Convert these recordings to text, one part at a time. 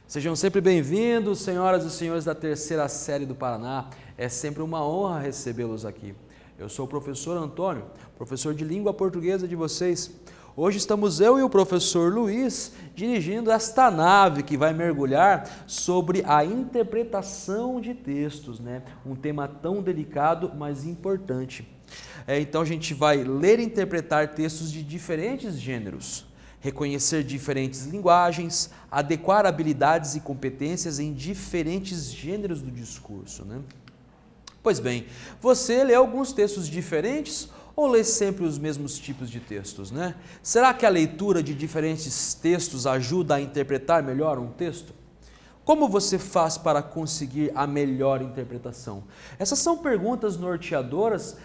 Sejam sempre bem-vindos, senhoras e senhores da terceira série do Paraná. É sempre uma honra recebê-los aqui. Eu sou o professor Antônio, professor de língua portuguesa de vocês. Hoje estamos eu e o professor Luiz dirigindo esta nave que vai mergulhar sobre a interpretação de textos, né? Um tema tão delicado, mas importante. Então a gente vai ler e interpretar textos de diferentes gêneros, reconhecer diferentes linguagens, adequar habilidades e competências em diferentes gêneros do discurso, né? Pois bem, você lê alguns textos diferentes ou lê sempre os mesmos tipos de textos, né? Será que a leitura de diferentes textos ajuda a interpretar melhor um texto? Como você faz para conseguir a melhor interpretação? Essas são perguntas norteadoras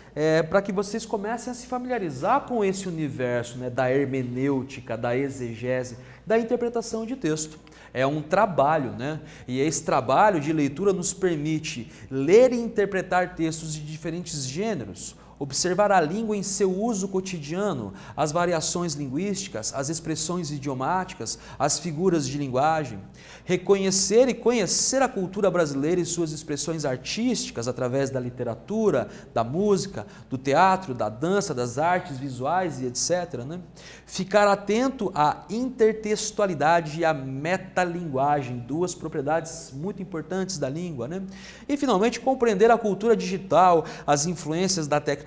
para que vocês comecem a se familiarizar com esse universo, né, da hermenêutica, da exegese, da interpretação de texto. É um trabalho, né? E esse trabalho de leitura nos permite ler e interpretar textos de diferentes gêneros, observar a língua em seu uso cotidiano, as variações linguísticas, as expressões idiomáticas, as figuras de linguagem, reconhecer e conhecer a cultura brasileira e suas expressões artísticas através da literatura, da música, do teatro, da dança, das artes visuais e etc., né? Ficar atento à intertextualidade e à metalinguagem, duas propriedades muito importantes da língua, né? E, finalmente, compreender a cultura digital, as influências da tecnologia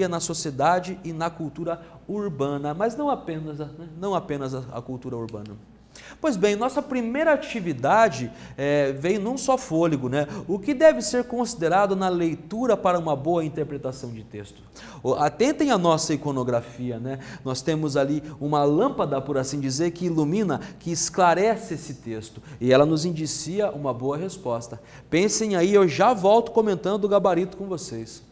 na sociedade e na cultura urbana, mas não apenas a cultura urbana. Pois bem, nossa primeira atividade veio num só fôlego, né? O que deve ser considerado na leitura para uma boa interpretação de texto? Atentem à nossa iconografia, né? Nós temos ali uma lâmpada, por assim dizer, que ilumina, que esclarece esse texto e ela nos indicia uma boa resposta. Pensem aí, eu já volto comentando o gabarito com vocês.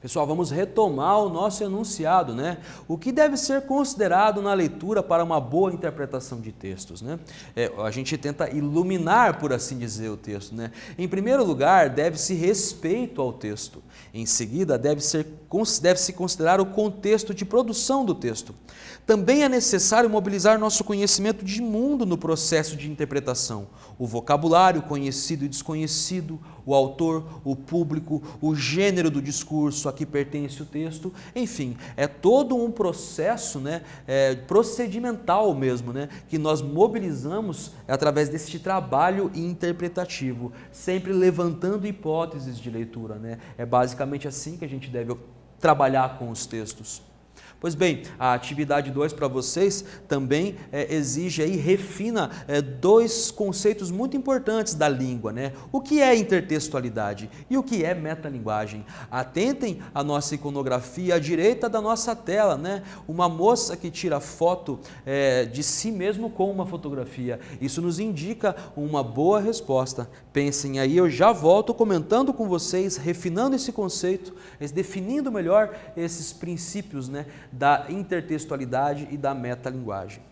Pessoal, vamos retomar o nosso enunciado, né? O que deve ser considerado na leitura para uma boa interpretação de textos, né? A gente tenta iluminar, por assim dizer, o texto, né? Em primeiro lugar, deve-se respeito ao texto. Em seguida, deve-se considerar o contexto de produção do texto. Também é necessário mobilizar nosso conhecimento de mundo no processo de interpretação. O vocabulário conhecido e desconhecido, o autor, o público, o gênero do discurso a que pertence o texto, enfim, é todo um processo, né, procedimental mesmo, né, que nós mobilizamos através deste trabalho interpretativo, sempre levantando hipóteses de leitura, né? É basicamente assim que a gente deve trabalhar com os textos. Pois bem, a atividade 2 para vocês também exige aí, refina dois conceitos muito importantes da língua, né? O que é intertextualidade e o que é metalinguagem. Atentem à nossa iconografia à direita da nossa tela, né? Uma moça que tira foto de si mesmo com uma fotografia. Isso nos indica uma boa resposta. Pensem aí, eu já volto comentando com vocês, refinando esse conceito, definindo melhor esses princípios, né, da intertextualidade e da metalinguagem.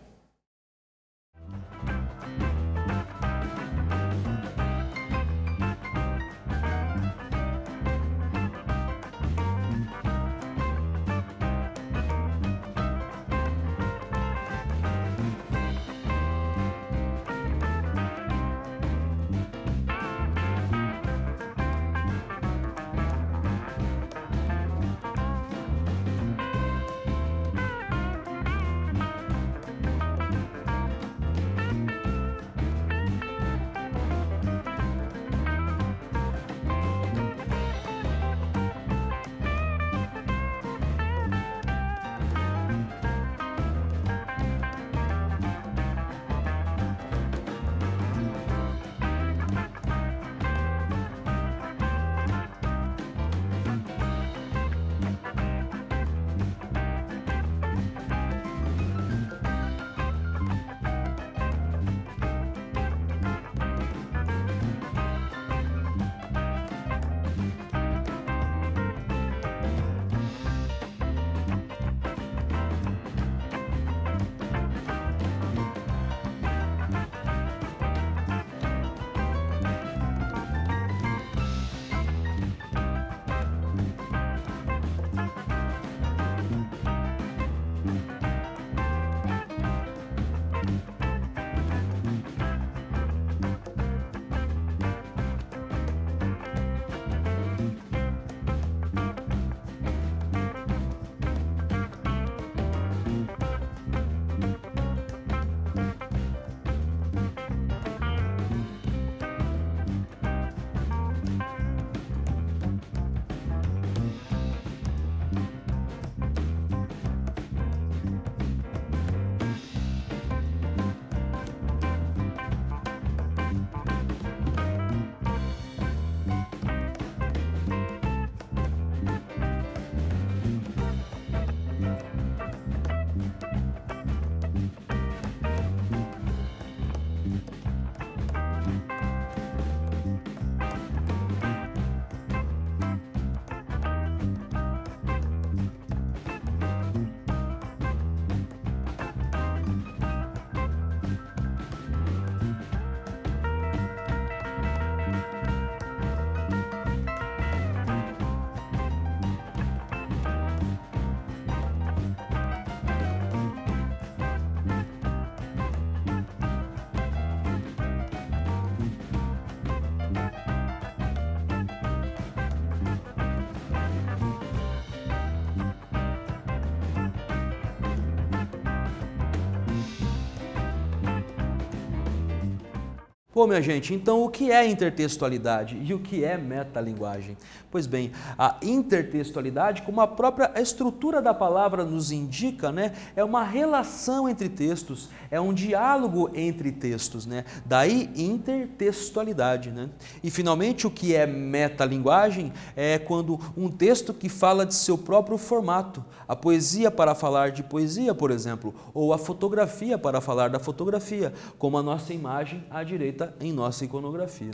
Pô, minha gente, então o que é intertextualidade e o que é metalinguagem? Pois bem, a intertextualidade, como a própria estrutura da palavra nos indica, né, é uma relação entre textos, é um diálogo entre textos, né? Daí intertextualidade, né? E finalmente, o que é metalinguagem é quando um texto que fala de seu próprio formato, a poesia para falar de poesia, por exemplo, ou a fotografia para falar da fotografia, como a nossa imagem à direita em nossa iconografia.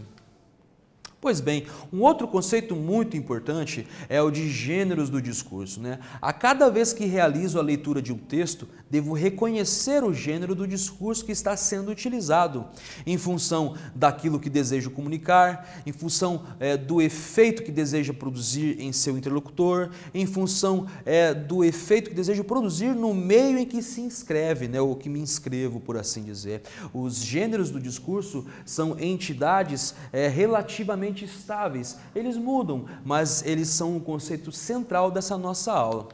Pois bem, um outro conceito muito importante é o de gêneros do discurso, né? A cada vez que realizo a leitura de um texto, devo reconhecer o gênero do discurso que está sendo utilizado, em função daquilo que desejo comunicar, em função do efeito que deseja produzir em seu interlocutor, em função do efeito que desejo produzir no meio em que se inscreve, né? Ou que me inscrevo, por assim dizer. Os gêneros do discurso são entidades relativamente estáveis. Eles mudam, mas eles são um conceito central dessa nossa aula.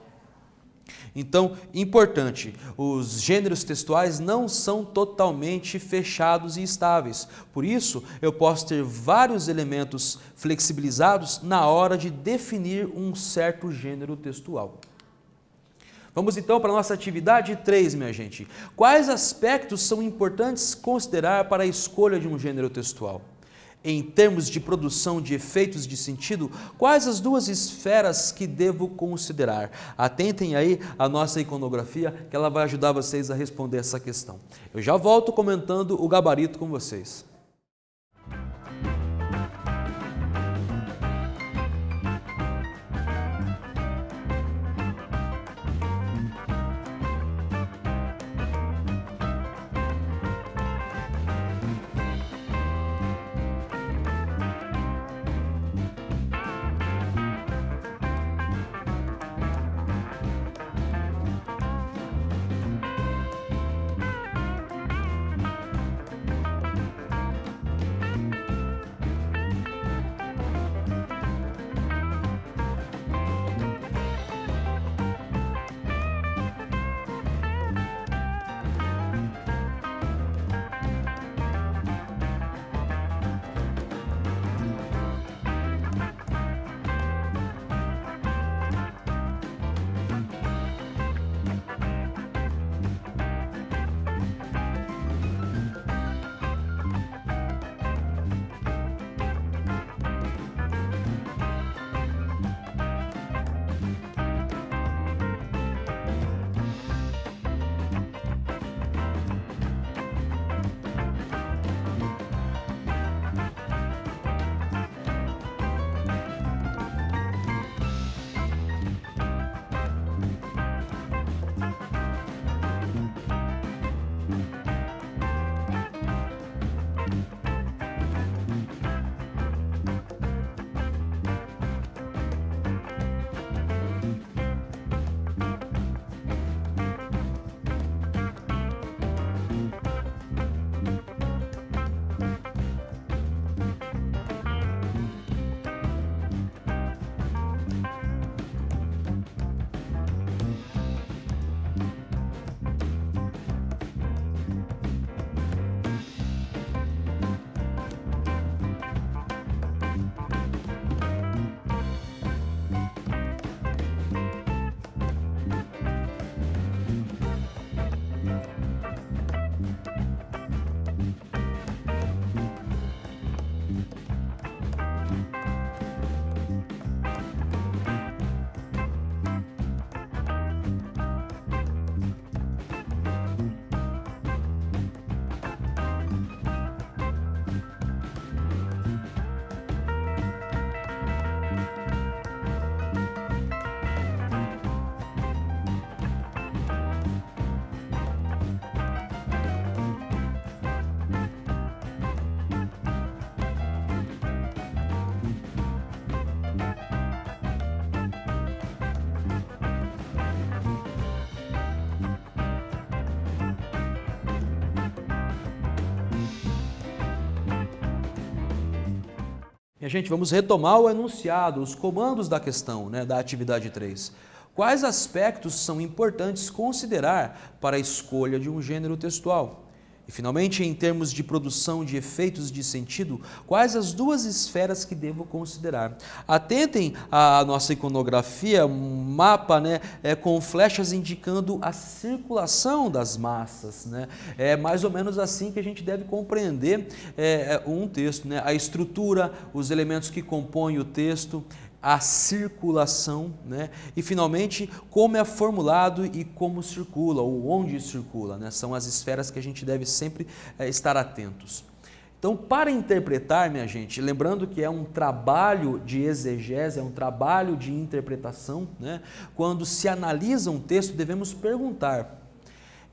Então, importante, os gêneros textuais não são totalmente fechados e estáveis. Por isso, eu posso ter vários elementos flexibilizados na hora de definir um certo gênero textual. Vamos então para a nossa atividade 3, minha gente. Quais aspectos são importantes considerar para a escolha de um gênero textual? Em termos de produção de efeitos de sentido, quais as duas esferas que devo considerar? Atentem aí à nossa iconografia, que ela vai ajudar vocês a responder essa questão. Eu já volto comentando o gabarito com vocês. E a gente vamos retomar o enunciado, os comandos da questão, né, da atividade 3. Quais aspectos são importantes considerar para a escolha de um gênero textual? E, finalmente, em termos de produção de efeitos de sentido, quais as duas esferas que devo considerar? Atentem à nossa iconografia, um mapa, né, com flechas indicando a circulação das massas, né? É mais ou menos assim que a gente deve compreender um texto, né? A estrutura, os elementos que compõem o texto, a circulação, né? E finalmente como é formulado e como circula ou onde circula, né? São as esferas que a gente deve sempre estar atentos. Então, para interpretar, minha gente, lembrando que é um trabalho de exegese, é um trabalho de interpretação, né? Quando se analisa um texto, devemos perguntar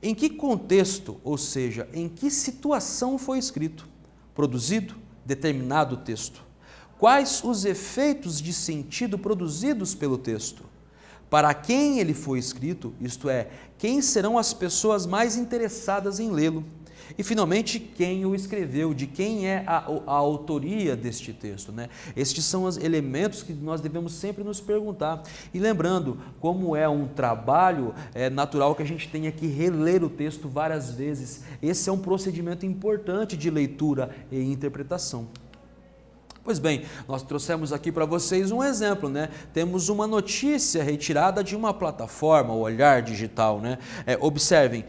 em que contexto, ou seja, em que situação foi escrito, produzido, determinado texto. Quais os efeitos de sentido produzidos pelo texto? Para quem ele foi escrito, isto é, quem serão as pessoas mais interessadas em lê-lo? E, finalmente, quem o escreveu, de quem é a autoria deste texto, né? Estes são os elementos que nós devemos sempre nos perguntar. E lembrando, como é um trabalho, é natural que a gente tenha que reler o texto várias vezes. Esse é um procedimento importante de leitura e interpretação. Pois bem, nós trouxemos aqui para vocês um exemplo, né? Temos uma notícia retirada de uma plataforma, o Olhar Digital, né? Observem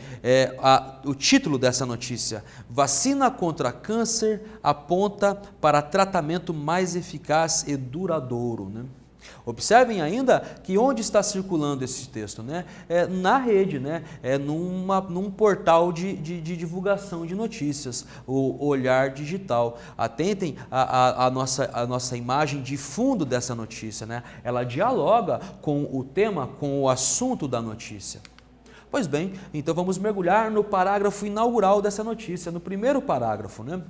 o título dessa notícia: vacina contra câncer aponta para tratamento mais eficaz e duradouro, né? Observem ainda que onde está circulando esse texto, né? Na rede, né? Num portal de divulgação de notícias, o Olhar Digital. Atentem a nossa imagem de fundo dessa notícia, né? Ela dialoga com o tema, com o assunto da notícia. Pois bem, então vamos mergulhar no parágrafo inaugural dessa notícia, no primeiro parágrafo, né?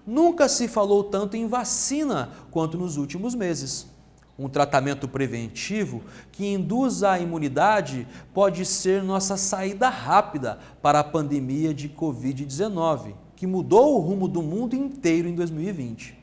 Nunca se falou tanto em vacina quanto nos últimos meses. Um tratamento preventivo que induz a imunidade pode ser nossa saída rápida para a pandemia de Covid-19, que mudou o rumo do mundo inteiro em 2020.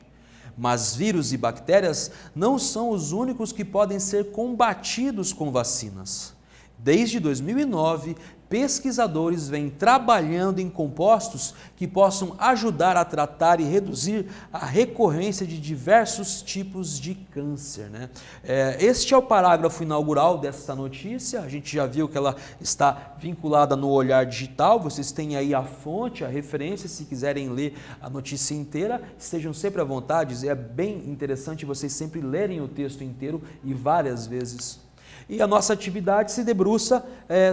Mas vírus e bactérias não são os únicos que podem ser combatidos com vacinas. Desde 2009, pesquisadores vêm trabalhando em compostos que possam ajudar a tratar e reduzir a recorrência de diversos tipos de câncer, né? Este é o parágrafo inaugural dessa notícia. A gente já viu que ela está vinculada no Olhar Digital. Vocês têm aí a fonte, a referência. Se quiserem ler a notícia inteira, estejam sempre à vontade. É bem interessante vocês sempre lerem o texto inteiro e várias vezes. E a nossa atividade se debruça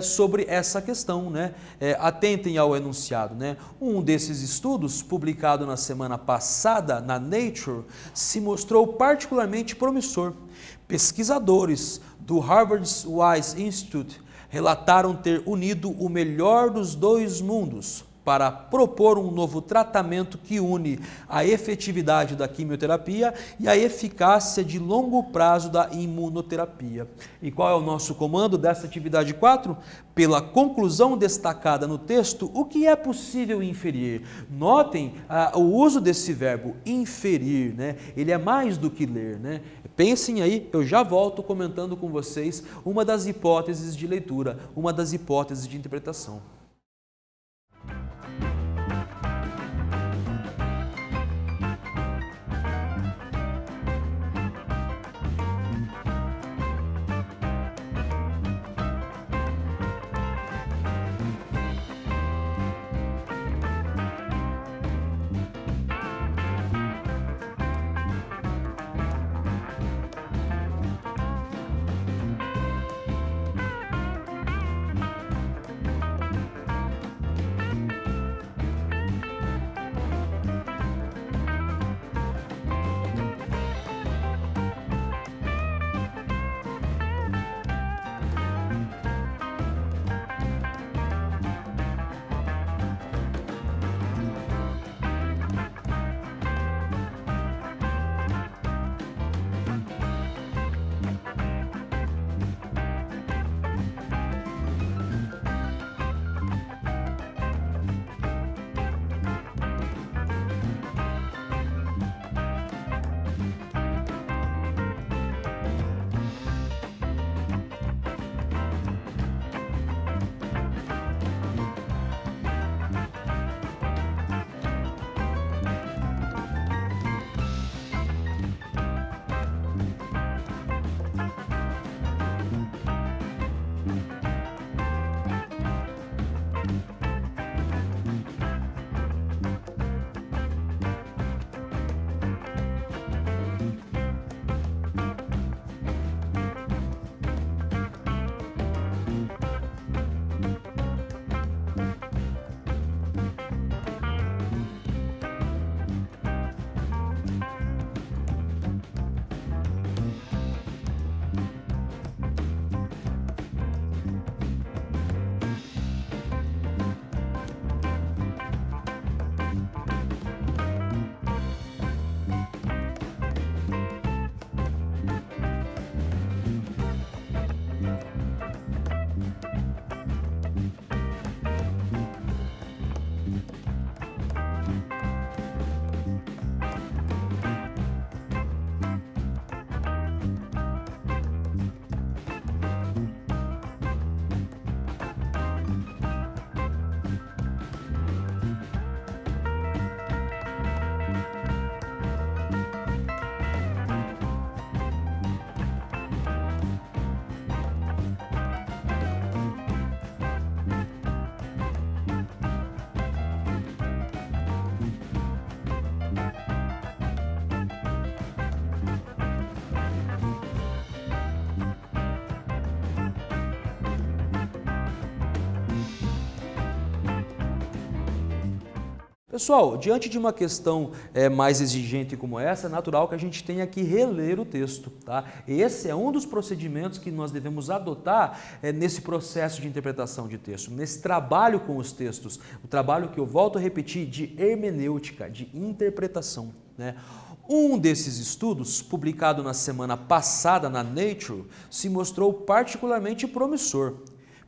sobre essa questão, né? Atentem ao enunciado, né? Um desses estudos, publicado na semana passada na Nature, se mostrou particularmente promissor. Pesquisadores do Harvard Wise Institute relataram ter unido o melhor dos dois mundos para propor um novo tratamento que une a efetividade da quimioterapia e a eficácia de longo prazo da imunoterapia. E qual é o nosso comando dessa atividade 4? Pela conclusão destacada no texto, o que é possível inferir? Notem o uso desse verbo, inferir, né? Ele é mais do que ler, né? Pensem aí, eu já volto comentando com vocês uma das hipóteses de leitura, uma das hipóteses de interpretação. Pessoal, diante de uma questão mais exigente como essa, é natural que a gente tenha que reler o texto, tá? Esse é um dos procedimentos que nós devemos adotar nesse processo de interpretação de texto, nesse trabalho com os textos, o trabalho que eu volto a repetir de hermenêutica, de interpretação, né? Um desses estudos, publicado na semana passada na Nature, se mostrou particularmente promissor.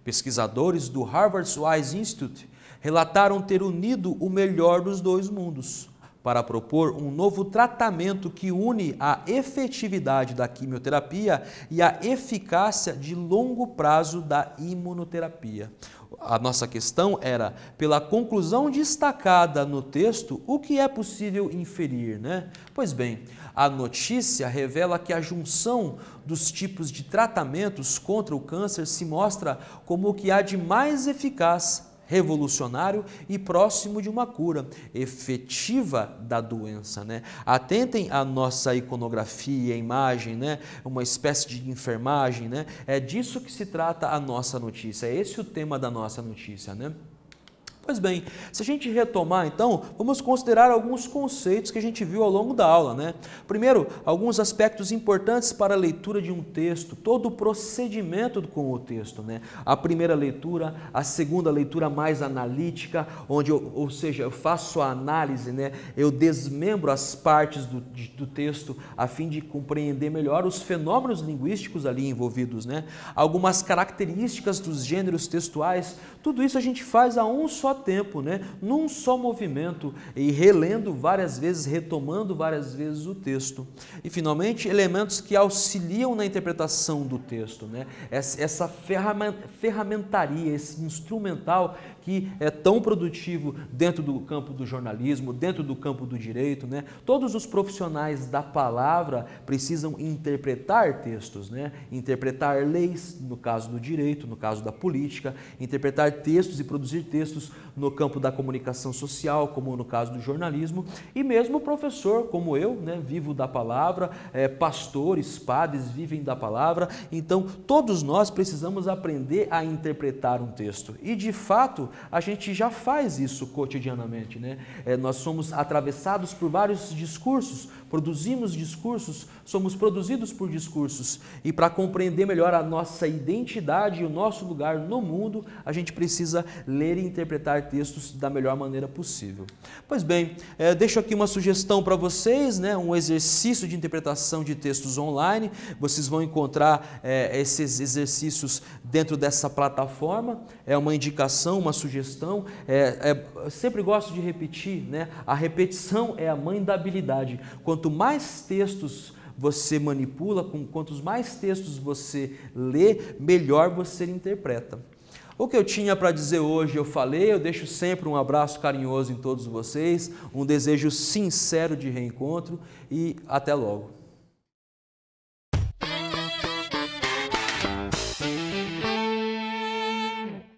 Pesquisadores do Harvard Wise Institute relataram ter unido o melhor dos dois mundos para propor um novo tratamento que une a efetividade da quimioterapia e a eficácia de longo prazo da imunoterapia. A nossa questão era, pela conclusão destacada no texto, o que é possível inferir, né? Pois bem, a notícia revela que a junção dos tipos de tratamentos contra o câncer se mostra como o que há de mais eficaz, revolucionário e próximo de uma cura efetiva da doença, né? Atentem à nossa iconografia, a imagem, né? Uma espécie de enfermagem, né? É disso que se trata a nossa notícia, é esse o tema da nossa notícia, né? Pois bem, se a gente retomar então, vamos considerar alguns conceitos que a gente viu ao longo da aula, né? Primeiro, alguns aspectos importantes para a leitura de um texto, todo o procedimento com o texto, né? A primeira leitura, a segunda leitura mais analítica, onde ou seja, eu faço a análise, né? Eu desmembro as partes do texto a fim de compreender melhor os fenômenos linguísticos ali envolvidos, né? Algumas características dos gêneros textuais, tudo isso a gente faz a um só tempo, né? Num só movimento e relendo várias vezes, retomando várias vezes o texto. E finalmente, elementos que auxiliam na interpretação do texto, né? Essa ferramentaria, esse instrumental que é tão produtivo dentro do campo do jornalismo, dentro do campo do direito, né? Todos os profissionais da palavra precisam interpretar textos, né? Interpretar leis, no caso do direito, no caso da política, interpretar textos e produzir textos no campo da comunicação social, como no caso do jornalismo, e mesmo professor, como eu, né? Vivo da palavra, pastores, padres vivem da palavra, então todos nós precisamos aprender a interpretar um texto, e de fato a gente já faz isso cotidianamente, né? Nós somos atravessados por vários discursos, produzimos discursos, somos produzidos por discursos, e para compreender melhor a nossa identidade e o nosso lugar no mundo, a gente precisa ler e interpretar textos da melhor maneira possível. Pois bem, deixo aqui uma sugestão para vocês, né? Um exercício de interpretação de textos online. Vocês vão encontrar esses exercícios dentro dessa plataforma. É uma indicação, uma sugestão. Sempre gosto de repetir, né? A repetição é a mãe da habilidade. Quanto mais textos você manipula, quantos mais textos você lê, melhor você interpreta. O que eu tinha para dizer hoje eu falei, eu deixo sempre um abraço carinhoso em todos vocês, um desejo sincero de reencontro e até logo.